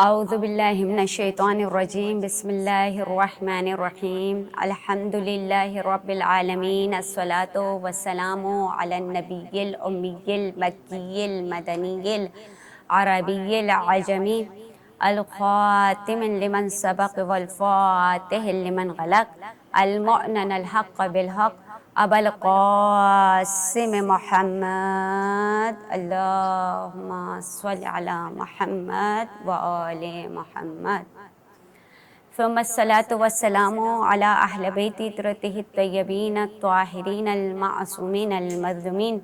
اعوذ باللہ من الشیطان الرجیم بسم اللہ الرحمن الرحیم الحمد للہ رب العالمین الصلاۃ والسلام علی النبی الامی المکی المدنی العربی العجمی الخاتم لمن سبق والفاتح لمن غلق المؤمن الحق بالحق ابا القاسم محمد اللہم صل علی محمد وآل محمد ثم الصلاة والسلام علی اہل بیت طرته الطیبین الطاہرین المعصومین المظلومین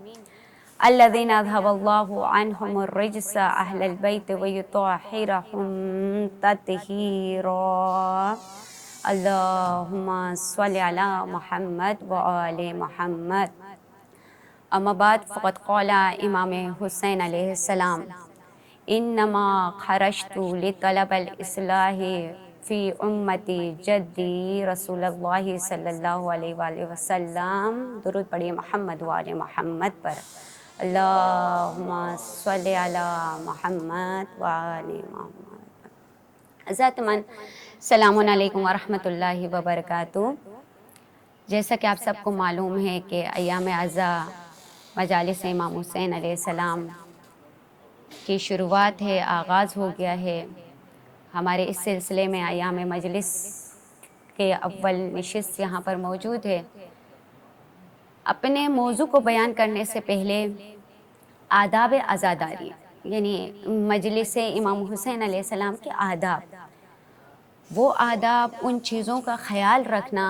الذین اذهب اللہ عنہم الرجس اہل البیت ویطہرہم تطہیرا اللہم صل علی محمد وآل محمد اما بعد فقد قال امام حسین علیہ السلام انما خرجت لطلب الاصلاح فی امتی جدی رسول اللہ صلی اللہ علیہ وآلہ وسلم۔ درود پڑھیے محمد وآل محمد پر۔ اللہم صل علی محمد وآل محمد۔ ذات من السلام علیکم ورحمۃ اللہ وبرکاتہ۔ جیسا کہ آپ سب کو معلوم ہے کہ ایام عزا مجالس امام حسین علیہ السلام کی شروعات ہے، آغاز ہو گیا ہے۔ ہمارے اس سلسلے میں ایام مجلس کے اول نشست یہاں پر موجود ہے۔ اپنے موضوع کو بیان کرنے سے پہلے آداب عزاداری یعنی مجلس امام حسین علیہ السلام کے آداب، وہ آداب، ان چیزوں کا خیال رکھنا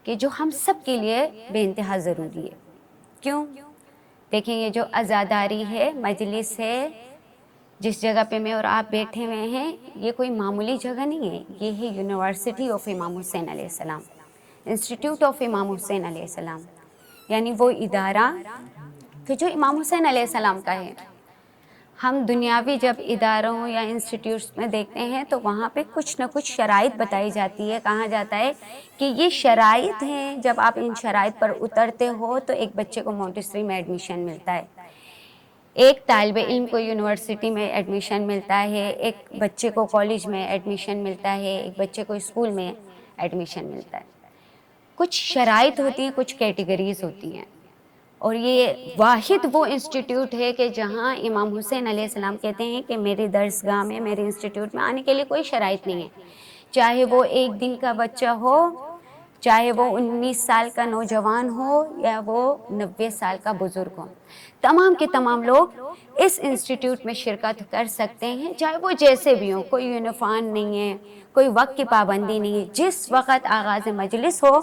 کہ جو ہم سب کے لیے بے انتہا ضروری ہے۔ کیوں؟ دیکھیں، یہ جو عزاداری ہے، مجلس ہے، جس جگہ پہ میں اور آپ بیٹھے ہوئے ہیں، یہ کوئی معمولی جگہ نہیں ہے، یہ ہے یونیورسٹی آف امام حسین علیہ السلام، انسٹیٹیوٹ آف امام حسین علیہ السلام، یعنی وہ ادارہ کہ جو امام حسین علیہ السلام کا ہے۔ ہم دنیاوی جب اداروں یا انسٹیٹیوٹس میں دیکھتے ہیں تو وہاں پہ کچھ نہ کچھ شرائط بتائی جاتی ہے، کہا جاتا ہے کہ یہ شرائط ہیں، جب آپ ان شرائط پر اترتے ہو تو ایک بچے کو مونٹیسری میں ایڈمیشن ملتا ہے، ایک طالب علم کو یونیورسٹی میں ایڈمیشن ملتا ہے، ایک بچے کو کالج میں ایڈمیشن ملتا ہے، ایک بچے کو اسکول میں ایڈمیشن ملتا ہے۔ کچھ شرائط ہوتی ہیں، کچھ کیٹیگریز ہوتی ہیں، اور یہ واحد وہ انسٹیٹیوٹ ہے کہ جہاں امام حسین علیہ السلام کہتے ہیں کہ میری درسگاہ میں، میرے انسٹیٹیوٹ میں آنے کے لیے کوئی شرائط نہیں ہے، چاہے وہ ایک دن کا بچہ ہو، چاہے وہ 19 سال کا نوجوان ہو یا وہ 90 سال کا بزرگ ہو، تمام کے تمام لوگ اس انسٹیٹیوٹ میں شرکت کر سکتے ہیں، چاہے وہ جیسے بھی ہوں، کوئی یونیفارم نہیں ہے، کوئی وقت کی پابندی نہیں ہے، جس وقت آغاز مجلس ہو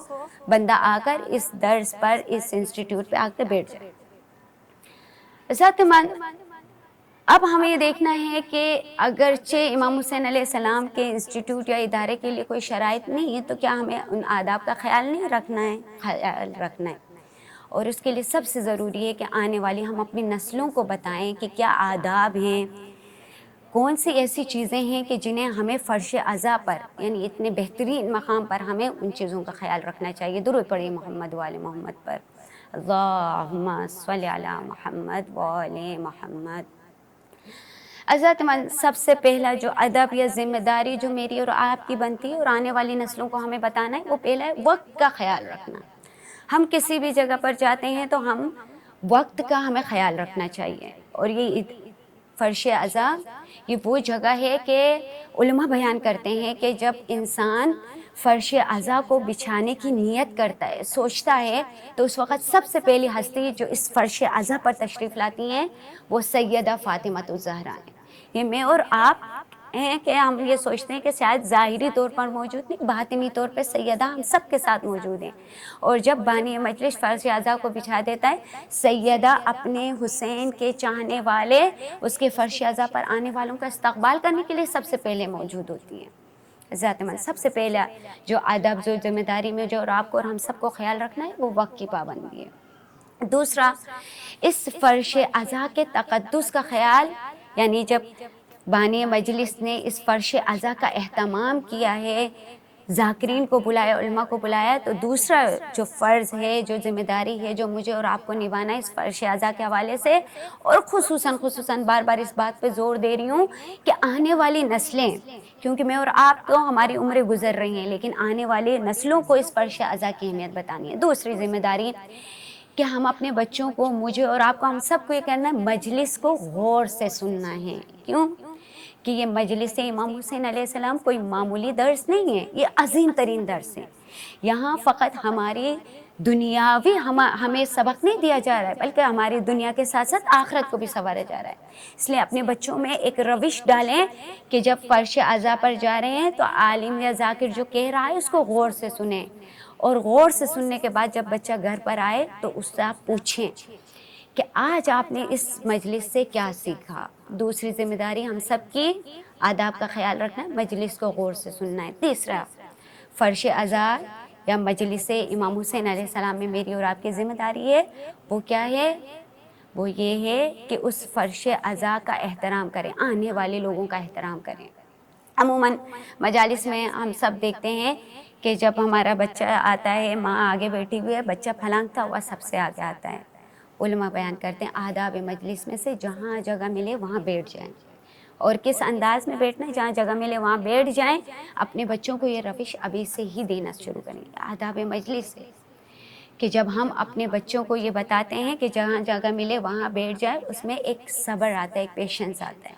بندہ آ کر اس درس پر، اس انسٹیٹیوٹ پہ آ کر بیٹھ جائے۔ ذات من، اب ہمیں یہ دیکھنا ہے کہ اگرچہ امام حسین علیہ السلام کے انسٹیٹیوٹ یا ادارے کے لیے کوئی شرائط نہیں ہے، تو کیا ہمیں ان آداب کا خیال نہیں رکھنا ہے؟ خیال رکھنا ہے، اور اس کے لیے سب سے ضروری ہے کہ آنے والی ہم اپنی نسلوں کو بتائیں کہ کیا آداب ہیں، کون سی ایسی چیزیں ہیں کہ جنہیں ہمیں فرش عزا پر، یعنی اتنے بہترین مقام پر ہمیں ان چیزوں کا خیال رکھنا چاہیے۔ درود پڑھیے محمد وآل محمد پر۔ اللہم صل علی محمد وآل محمد۔ عزت من، سب سے پہلا جو ادب یا ذمہ داری جو میری اور آپ کی بنتی ہے اور آنے والی نسلوں کو ہمیں بتانا ہے، وہ پہلا ہے وقت کا خیال رکھنا۔ ہم کسی بھی جگہ پر جاتے ہیں تو ہم وقت کا ہمیں خیال رکھنا چاہیے، اور یہ فرش عزا یہ وہ جگہ ہے کہ علماء بیان کرتے ہیں کہ جب انسان فرش عزا کو بچھانے کی نیت کرتا ہے، سوچتا ہے، تو اس وقت سب سے پہلی ہستی جو اس فرش عزا پر تشریف لاتی ہیں وہ سیدہ فاطمہ الزہرا ہیں۔ یہ میں اور آپ ہیں کہ ہم یہ سوچتے ہیں کہ شاید ظاہری طور پر موجود نہیں، باطنی طور پہ سیدہ ہم سب کے ساتھ موجود ہیں، اور جب بانی مجلس فرش عزا کو بچھا دیتا ہے، سیدہ اپنے حسین کے چاہنے والے اس کے فرش عزا پر آنے والوں کا استقبال کرنے کے لیے سب سے پہلے موجود ہوتی ہیں۔ ذات من، سب سے پہلا جو ادب، جو ذمہ داری میں جو اور آپ کو اور ہم سب کو خیال رکھنا ہے وہ وقت کی پابندی ہے۔ دوسرا، اس فرش عزا کے تقدس کا خیال، یعنی جب بانی مجلس نے اس فرش عزا کا اہتمام کیا ہے، ذاکرین کو بلایا، علماء کو بلایا، تو دوسرا جو فرض ہے، جو ذمہ داری ہے، جو مجھے اور آپ کو نبھانا ہے اس فرش اعضاء کے حوالے سے، اور خصوصاً بار بار اس بات پہ زور دے رہی ہوں کہ آنے والی نسلیں، کیونکہ میں اور آپ تو ہماری عمریں گزر رہی ہیں، لیکن آنے والی نسلوں کو اس فرش اعضاء کی اہمیت بتانی ہے۔ دوسری ذمہ داری کہ ہم اپنے بچوں کو، مجھے اور آپ کو، ہم سب کو یہ کرنا ہے، مجلس کو غور سے سننا ہے۔ کیوں کہ یہ مجلس امام حسین علیہ السلام کوئی معمولی درس نہیں ہے، یہ عظیم ترین درس ہے۔ یہاں فقط ہماری دنیاوی ہمیں سبق نہیں دیا جا رہا ہے، بلکہ ہماری دنیا کے ساتھ ساتھ آخرت کو بھی سنوارا جا رہا ہے۔ اس لیے اپنے بچوں میں ایک روش ڈالیں کہ جب فرش اعضاء پر جا رہے ہیں تو عالم یا ذاکر جو کہہ رہا ہے اس کو غور سے سنیں، اور غور سے سننے کے بعد جب بچہ گھر پر آئے تو اس سے آپ پوچھیں کہ آج آپ نے اس مجلس سے کیا سیکھا۔ دوسری ذمہ داری ہم سب کی آداب کا خیال رکھنا ہے، مجلس کو غور سے سننا ہے۔ تیسرا فرش اعضاء یا مجلس امام حسین علیہ السلام میں میری اور آپ کی ذمہ داری ہے، وہ کیا ہے؟ وہ یہ ہے کہ اس فرش اعضاء کا احترام کریں، آنے والے لوگوں کا احترام کریں۔ عموماً مجالس میں ہم سب دیکھتے ہیں کہ جب ہمارا بچہ آتا ہے، ماں آگے بیٹھی ہوئی ہے، بچہ پھلانگتا ہوا سب سے آگے آتا ہے۔ علماء بیان کرتے ہیں آداب مجلس میں سے جہاں جگہ ملے وہاں بیٹھ جائیں، اور کس انداز میں بیٹھنا ہے، جہاں جگہ ملے وہاں بیٹھ جائیں۔ اپنے بچوں کو یہ روش ابھی سے ہی دینا شروع کریں۔ آداب مجلس سے کہ جب ہم اپنے بچوں کو یہ بتاتے ہیں کہ جہاں جگہ ملے وہاں بیٹھ جائے، اس میں ایک صبر آتا ہے، ایک پیشنس آتا ہے۔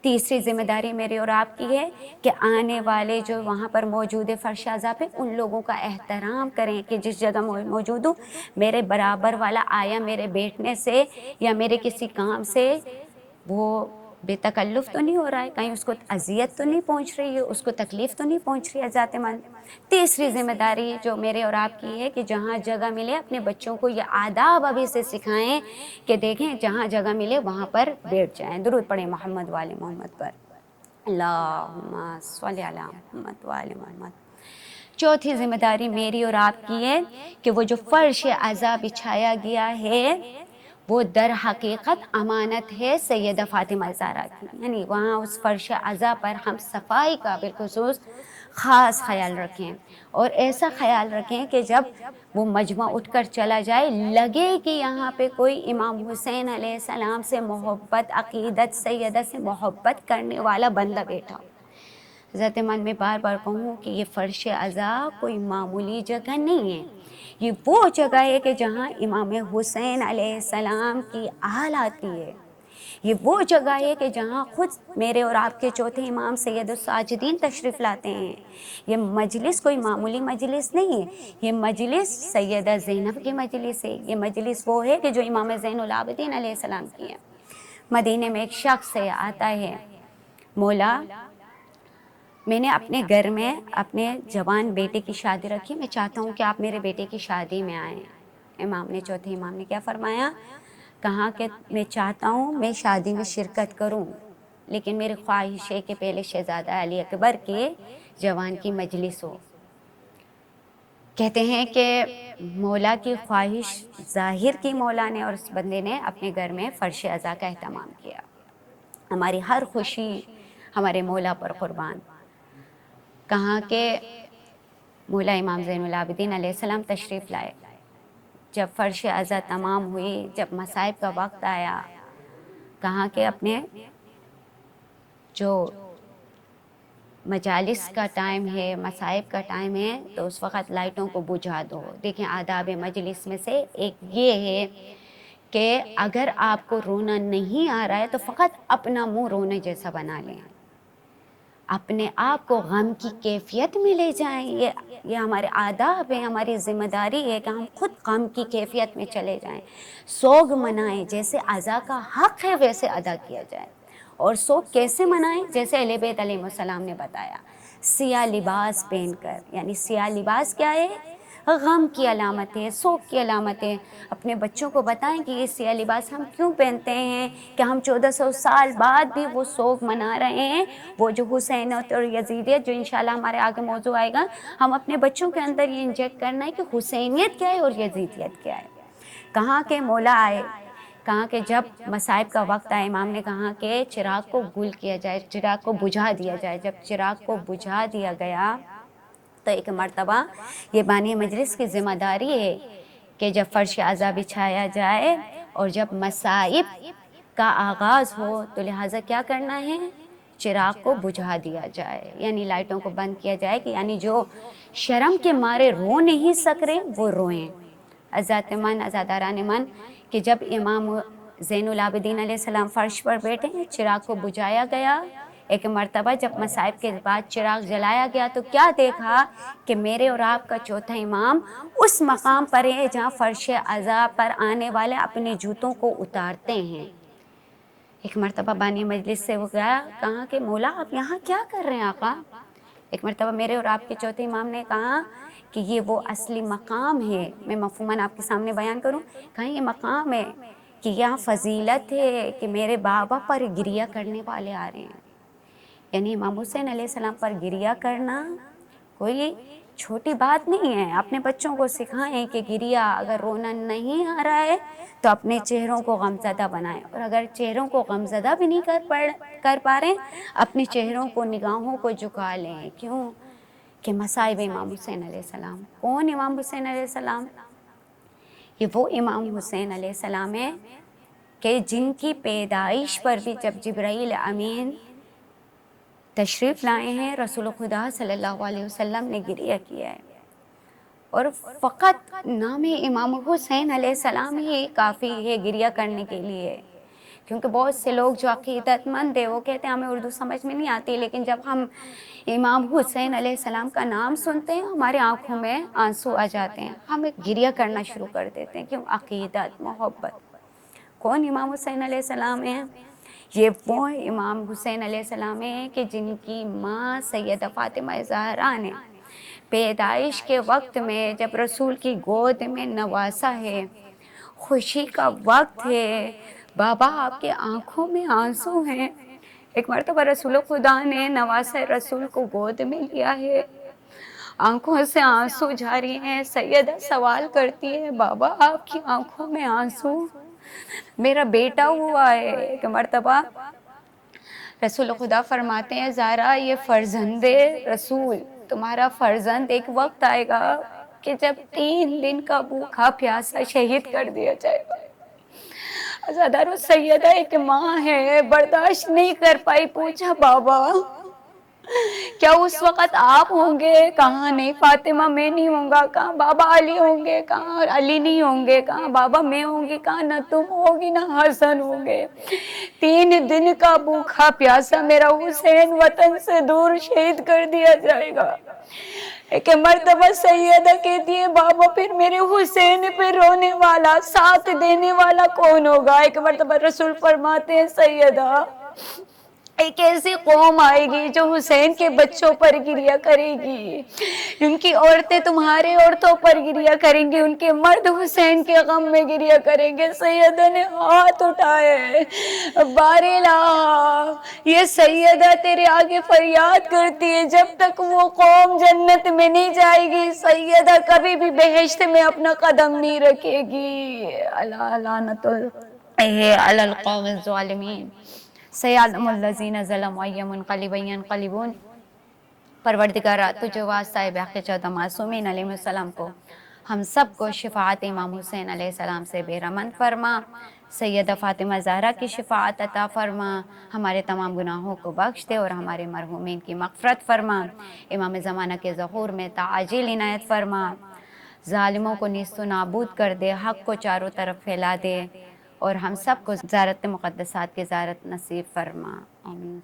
تیسری ذمہ داری میرے اور آپ کی ہے کہ آنے والے جو وہاں پر موجود ہے فرش اعضاء پہ، ان لوگوں کا احترام کریں کہ جس جگہ موجود ہوں، میرے برابر والا آیا میرے بیٹھنے سے یا میرے کسی کام سے وہ بے تکلف تو نہیں ہو رہا ہے، کہیں اس کو اذیت تو نہیں پہنچ رہی ہے، اس کو تکلیف تو نہیں پہنچ رہی ہے ذات من۔ تیسری ذمہ داری جو میرے اور آپ کی ہے کہ جہاں جگہ ملے اپنے بچوں کو یہ آداب ابھی سے سکھائیں کہ دیکھیں جہاں جگہ ملے وہاں پر بیٹھ جائیں۔ درود پڑھیں محمد وآل محمد پر، اللہم صلی علی محمد وآل محمد۔ چوتھی ذمہ داری میری اور آپ کی ہے کہ وہ جو فرش اعضاء بچھایا گیا ہے وہ در حقیقت امانت ہے سیدہ فاطمہ زہرا کی، یعنی وہاں اس فرش اعضاء پر ہم صفائی کا بالخصوص خاص خیال رکھیں، اور ایسا خیال رکھیں کہ جب وہ مجمع اٹھ کر چلا جائے لگے کہ یہاں پہ کوئی امام حسین علیہ السلام سے محبت، عقیدت سیدہ سے محبت کرنے والا بندہ بیٹھا ہو۔ ذات من میں بار بار کہوں کہ یہ فرش اعضاء کوئی معمولی جگہ نہیں ہے، یہ وہ جگہ ہے کہ جہاں امام حسین علیہ السلام کی آل آتی ہے، یہ وہ جگہ ہے کہ جہاں خود میرے اور آپ کے چوتھے امام سید الساجدین تشریف لاتے ہیں۔ یہ مجلس کوئی معمولی مجلس نہیں ہے، یہ مجلس سیدہ زینب کی مجلس ہے، یہ مجلس وہ ہے کہ جو امام زین العابدین علیہ السلام کی ہے۔ مدینے میں ایک شخص سے آتا ہے، مولا میں نے اپنے گھر میں اپنے جوان بیٹے کی شادی رکھی، میں چاہتا ہوں کہ آپ میرے بیٹے کی شادی میں آئیں۔ امام نے، چوتھے امام نے کیا فرمایا؟ کہا کہ میں چاہتا ہوں میں شادی میں شرکت کروں، لیکن میری خواہش ہے کہ پہلے شہزادہ علی اکبر کے جوان کی مجلس ہو۔ کہتے ہیں کہ مولا کی خواہش ظاہر کی مولا نے، اور اس بندے نے اپنے گھر میں فرش اعضاء کا اہتمام کیا۔ ہماری ہر خوشی ہمارے مولا پر قربان۔ کہاں کہ مولا امام زین العابدین علیہ السلام تشریف لائے، جب فرش اعضاء تمام ہوئی، جب مصائب کا وقت آیا، کہاں کہ اپنے جو مجالس کا ٹائم ہے، مصائب کا ٹائم ہے، تو اس وقت لائٹوں کو بجھا دو۔ دیکھیں آداب مجلس میں سے ایک یہ ہے کہ اگر آپ کو رونا نہیں آ رہا ہے تو فقط اپنا منہ رونے جیسا بنا لیں، اپنے آپ کو غم کی کیفیت میں لے جائیں۔ یہ ہمارے آداب ہیں، ہماری ذمہ داری ہے کہ ہم خود غم کی کیفیت میں چلے جائیں، سوگ منائیں، جیسے اعضاء کا حق ہے ویسے ادا کیا جائے۔ اور سوگ کیسے منائیں؟ جیسے اہل بیت علیہ السلام نے بتایا، سیاہ لباس پہن کر، یعنی سیاہ لباس کیا ہے؟ غم کی علامت ہے، سوگ کی علامت ہے۔ اپنے بچوں کو بتائیں کہ یہ سیاہ لباس ہم کیوں پہنتے ہیں، کہ ہم 1400 سال بعد بھی وہ سوگ منا رہے ہیں، وہ جو حسینیت اور یزیدیت جو انشاءاللہ ہمارے آگے موضوع آئے گا، ہم اپنے بچوں کے اندر یہ انجیکٹ کرنا ہے کہ حسینیت کیا ہے اور یزیدیت کیا ہے۔ کہاں کہ مولا آئے، کہاں کہ جب مصائب کا وقت آئے، امام نے کہا کہ چراغ کو گل کیا جائے، چراغ کو بجھا دیا جائے۔ جب چراغ کو بجھا دیا گیا تو ایک مرتبہ یہ بانی مجلس کی ذمہ داری ہے کہ جب فرش عزا بچھایا جائے اور جب مصائب کا آغاز ہو تو لہٰذا کیا کرنا ہے، چراغ کو بجھا دیا جائے، یعنی لائٹوں کو بند کیا جائے، کہ یعنی جو شرم کے مارے رو نہیں سک رہے وہ روئیں۔ عزات من، عزاداران من، کہ جب امام زین العابدین علیہ السلام فرش پر بیٹھے، چراغ کو بجھایا گیا، ایک مرتبہ جب مصائب کے بعد چراغ جلایا گیا تو کیا دیکھا کہ میرے اور آپ کا چوتھا امام اس مقام پر ہے جہاں فرش عزا پر آنے والے اپنے جوتوں کو اتارتے ہیں۔ ایک مرتبہ بانی مجلس سے وہ گیا، کہا کہ مولا آپ یہاں کیا کر رہے ہیں آقا؟ ایک مرتبہ میرے اور آپ کے چوتھے امام نے کہا کہ یہ وہ اصلی مقام ہے، میں مفہوماً آپ کے سامنے بیان کروں، کہا یہ مقام ہے کہ یہاں فضیلت ہے کہ میرے بابا پر گریہ کرنے والے آ رہے ہیں، یعنی امام حسین علیہ السلام پر گریہ کرنا کوئی چھوٹی بات نہیں ہے۔ اپنے بچوں کو سکھائیں کہ گریہ، اگر رونا نہیں آ رہا ہے تو اپنے چہروں کو غمزدہ بنائیں، اور اگر چہروں کو غمزدہ بھی نہیں کر پا رہے اپنے چہروں کو، نگاہوں کو جھکا لیں۔ کیوں؟ کہ مصائب امام حسین علیہ السلام۔ کون امام حسین علیہ السلام؟ یہ وہ امام حسین علیہ السلام ہے کہ جن کی پیدائش پر بھی جب جبرائیل امین تشریف لائے ہیں، رسول خدا صلی اللہ علیہ وسلم نے گریہ کیا ہے، اور فقط نام امام حسین علیہ السلام ہی کافی ہے گریہ کرنے کے لیے، کیونکہ بہت سے لوگ جو عقیدت مند ہیں وہ کہتے ہیں ہمیں اردو سمجھ میں نہیں آتی، لیکن جب ہم امام حسین علیہ السلام کا نام سنتے ہیں ہمارے آنکھوں میں آنسو آ جاتے ہیں، ہم ایک گریہ کرنا شروع کر دیتے ہیں۔ کیوں؟ عقیدت، محبت۔ کون امام حسین علیہ السلام ہیں؟ یہ وہ امام حسین علیہ السلام ہیں کہ جن کی ماں سیدہ فاطمہ زہرا نے پیدائش کے وقت میں جب رسول کی گود میں نواسا ہے، خوشی کا وقت ہے، بابا آپ کے آنکھوں میں آنسو ہیں۔ ایک مرتبہ رسول خدا نے نواسا رسول کو گود میں لیا ہے، آنکھوں سے آنسو جاری ہیں، سیدہ سوال کرتی ہے بابا آپ کی آنکھوں میں آنسو، میرا بیٹا ہوا ہے۔ ایک مرتبہ رسول خدا فرماتے ہیں زہرا یہ فرزند رسول، تمہارا فرزند ایک وقت آئے گا کہ جب 3 دن کا بھوکا پیاسا شہید کر دیا جائے گا۔ عزادارو، سیدہ ایک ماں ہے، برداشت نہیں کر پائی، پوچھا بابا کیا اس وقت آپ ہوں گے؟ کہاں نہیں فاطمہ میں نہیں ہوں گا، کہاں بابا علی ہوں گے، کہاں علی نہیں ہوں گے، کہاں بابا میں ہوں گی، کہاں نہ تم ہوگی نہ حسن ہوں گے، 3 دن کا بھوکا پیاسا میرا حسین وطن سے دور شہید کر دیا جائے گا۔ ایک مرتبہ سیدہ کہتی ہے بابا پھر میرے حسین پہ رونے والا، ساتھ دینے والا کون ہوگا؟ ایک مرتبہ رسول فرماتے ہیں سیدہ ایک ایسی قوم آئے گی جو حسین کے بچوں پر گریہ کرے گی، ان کی عورتیں تمہارے عورتوں پر گریہ کریں گی، ان کے مرد حسین کے غم میں گریہ کریں گے۔ سیدہ نے ہاتھ اٹھائے، بار الہ یہ سیدہ تیرے آگے فریاد کرتی ہے، جب تک وہ قوم جنت میں نہیں جائے گی سیدہ کبھی بھی بہشت میں اپنا قدم نہیں رکھے گی۔ اللہ لعنت علی القوم الظالمین، سیعلم الذین ظلموا ای منقلب ینقلبون۔ پروردگارہ تجھے واسطہ ہے باقی 14 معصومین علیہ السلام کو، ہم سب کو شفاعت امام حسین علیہ السلام سے بہرمند فرما، سیدہ فاطمہ زہرا کی شفاعت عطا فرما، ہمارے تمام گناہوں کو بخش دے اور ہمارے مرحومین کی مغفرت فرما، امام زمانہ کے ظہور میں تعاجل عنایت فرما، ظالموں کو نیست و نابود کر دے، حق کو چاروں طرف پھیلا دے، اور ہم سب کو زیارت مقدسات کی زیارت نصیب فرما، آمین۔